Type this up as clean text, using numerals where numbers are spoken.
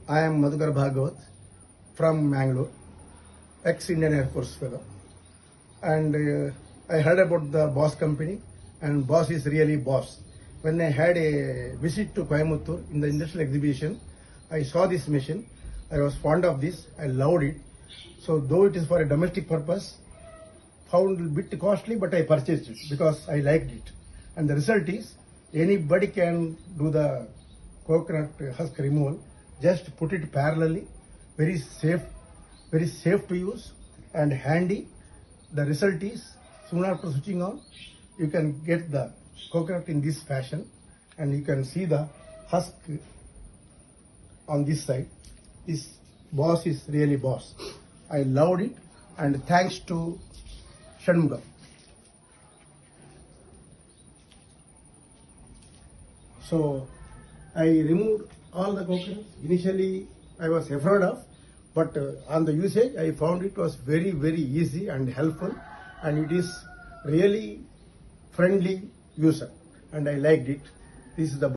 I am Madhukar Bhagavat from Mangalore, ex-Indian Air Force fellow. And I heard about the Boss company, and Boss is really boss. When I had a visit to Coimbatore in the industrial exhibition, I saw this machine. I was fond of this. I loved it. So though it is for a domestic purpose, found a bit costly, but I purchased it because I liked it. And the result is anybody can do the coconut husk removal. Just put it parallelly, very safe to use and handy. The result is soon after switching on, you can get the coconut in this fashion, and you can see the husk on this side. This Boss is really boss. I loved it, and thanks to Shanmugam. So I removed all the coconuts. Initially I was afraid of, but on the usage I found it was very easy and helpful, and it is really friendly user, and I liked it. This is the